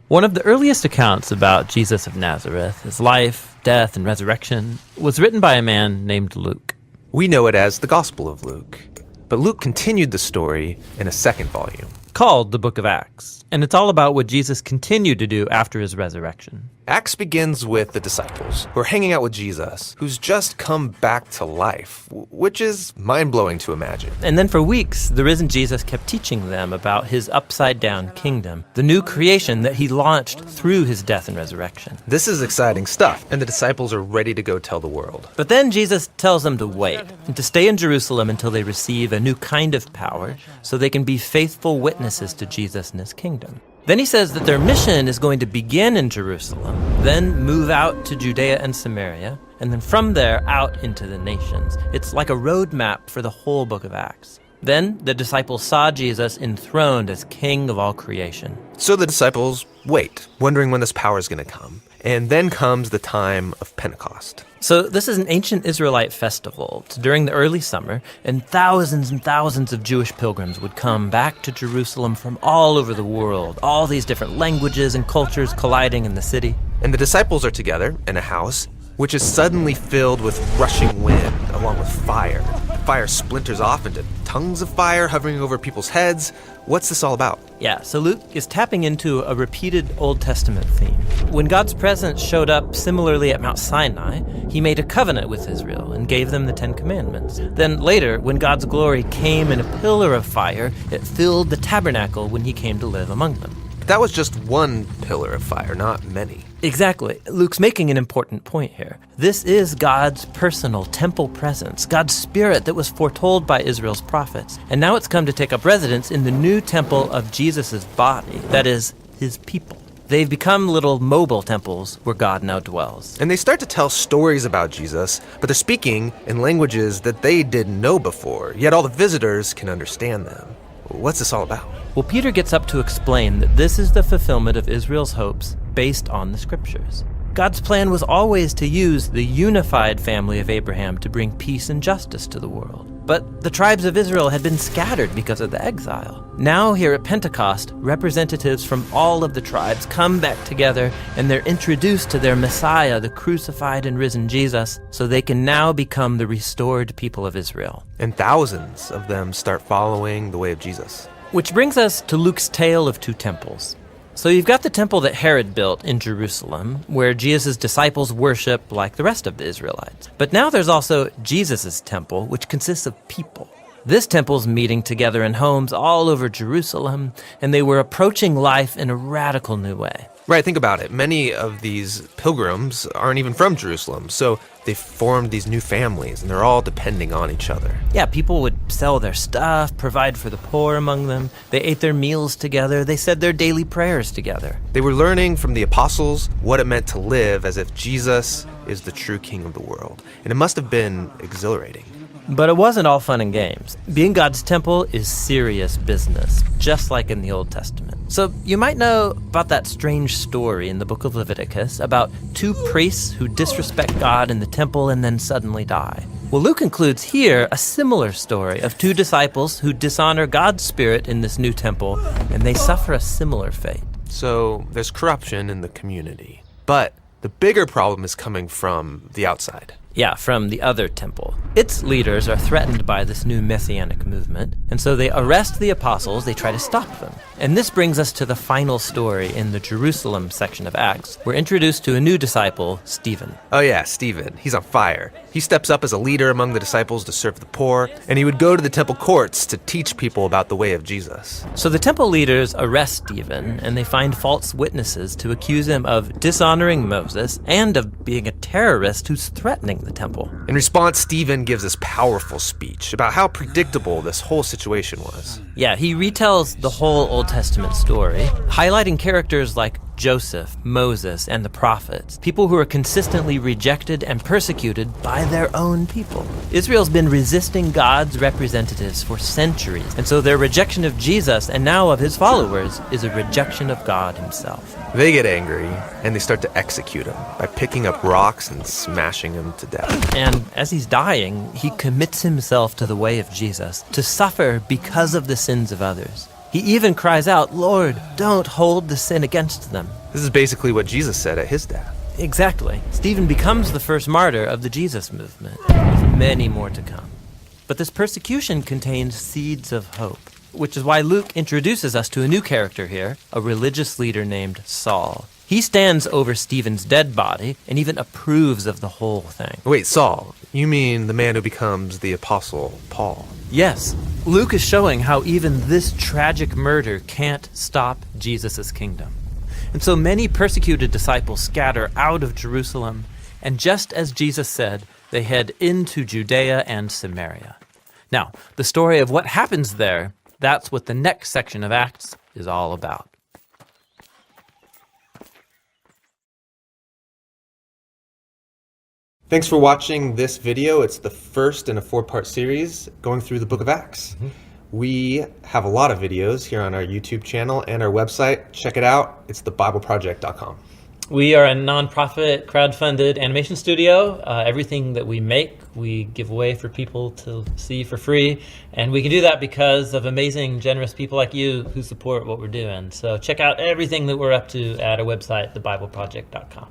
One of the earliest accounts about Jesus of Nazareth, his life, death, and resurrection, was written by a man named Luke. We know it as the Gospel of Luke, but Luke continued the story in a second volume, called the Book of Acts, and it's all about what Jesus continued to do after his resurrection. Acts begins with the disciples who are hanging out with Jesus, who's just come back to life, which is mind-blowing to imagine. And then for weeks, the risen Jesus kept teaching them about his upside-down kingdom, the new creation that he launched through his death and resurrection. This is exciting stuff, and the disciples are ready to go tell the world. But then Jesus tells them to wait and to stay in Jerusalem until they receive a new kind of power so they can be faithful witnesses to Jesus and his kingdom. Then he says that their mission is going to begin in Jerusalem, then move out to Judea and Samaria, and then from there out into the nations. It's like a roadmap for the whole book of Acts. Then the disciples saw Jesus enthroned as King of all creation. So the disciples wait, wondering when this power is going to come. And then comes the time of Pentecost. So this is an ancient Israelite festival. It's during the early summer, and thousands of Jewish pilgrims would come back to Jerusalem from all over the world, all these different languages and cultures colliding in the city. And the disciples are together in a house, which is suddenly filled with rushing wind, along with fire. Fire splinters off into tongues of fire hovering over people's heads. What's this all about? Yeah, so Luke is tapping into a repeated Old Testament theme. When God's presence showed up similarly at Mount Sinai, he made a covenant with Israel and gave them the Ten Commandments. Then later, when God's glory came in a pillar of fire, it filled the tabernacle when he came to live among them. But that was just one pillar of fire, not many. Exactly. Luke's making an important point here. This is God's personal temple presence, God's spirit that was foretold by Israel's prophets. And now it's come to take up residence in the new temple of Jesus' body, that is, his people. They've become little mobile temples where God now dwells. And they start to tell stories about Jesus, but they're speaking in languages that they didn't know before, yet all the visitors can understand them. What's this all about? Well, Peter gets up to explain that this is the fulfillment of Israel's hopes based on the scriptures. God's plan was always to use the unified family of Abraham to bring peace and justice to the world. But the tribes of Israel had been scattered because of the exile. Now here at Pentecost, representatives from all of the tribes come back together and they're introduced to their Messiah, the crucified and risen Jesus, so they can now become the restored people of Israel. And thousands of them start following the way of Jesus. Which brings us to Luke's tale of two temples. So you've got the temple that Herod built in Jerusalem, where Jesus' disciples worship like the rest of the Israelites. But now there's also Jesus' temple, which consists of people. This temple's meeting together in homes all over Jerusalem, and they were approaching life in a radical new way. Right, think about it. Many of these pilgrims aren't even from Jerusalem, so they formed these new families, and they're all depending on each other. Yeah, people would sell their stuff, provide for the poor among them. They ate their meals together. They said their daily prayers together. They were learning from the apostles what it meant to live as if Jesus is the true king of the world. And it must have been exhilarating. But it wasn't all fun and games. Being God's temple is serious business, just like in the Old Testament. So you might know about that strange story in the book of Leviticus about two priests who disrespect God in the temple and then suddenly die. Well, Luke includes here a similar story of two disciples who dishonor God's spirit in this new temple, and they suffer a similar fate. So there's corruption in the community. But the bigger problem is coming from the outside. Yeah, from the other temple. Its leaders are threatened by this new messianic movement, and so they arrest the apostles, they try to stop them. And this brings us to the final story in the Jerusalem section of Acts. We're introduced to a new disciple, Stephen. Oh yeah, Stephen. He's on fire. He steps up as a leader among the disciples to serve the poor, and he would go to the temple courts to teach people about the way of Jesus. So the temple leaders arrest Stephen, and they find false witnesses to accuse him of dishonoring Moses and of being a terrorist who's threatening the temple. In response, Stephen gives this powerful speech about how predictable this whole situation was. Yeah, he retells the whole Old Testament story, highlighting characters like Joseph, Moses, and the prophets, people who are consistently rejected and persecuted by their own people. Israel's been resisting God's representatives for centuries, and so their rejection of Jesus and now of his followers is a rejection of God himself. They get angry, and they start to execute him by picking up rocks and smashing him to death. And as he's dying, he commits himself to the way of Jesus, to suffer because of the sins of others. He even cries out, "Lord, don't hold the sin against them." This is basically what Jesus said at his death. Exactly. Stephen becomes the first martyr of the Jesus movement, with many more to come. But this persecution contains seeds of hope, which is why Luke introduces us to a new character here, a religious leader named Saul. He stands over Stephen's dead body and even approves of the whole thing. Wait, Saul, you mean the man who becomes the Apostle Paul? Yes, Luke is showing how even this tragic murder can't stop Jesus' kingdom. And so many persecuted disciples scatter out of Jerusalem, and just as Jesus said, they head into Judea and Samaria. Now, the story of what happens there, that's what the next section of Acts is all about. Thanks for watching this video. It's the first in a 4-part series going through the book of Acts. We have a lot of videos here on our YouTube channel and our website. Check it out. It's thebibleproject.com. We are a nonprofit, crowd-funded animation studio. Everything that we make, we give away for people to see for free. And we can do that because of amazing, generous people like you who support what we're doing. So check out everything that we're up to at our website, thebibleproject.com.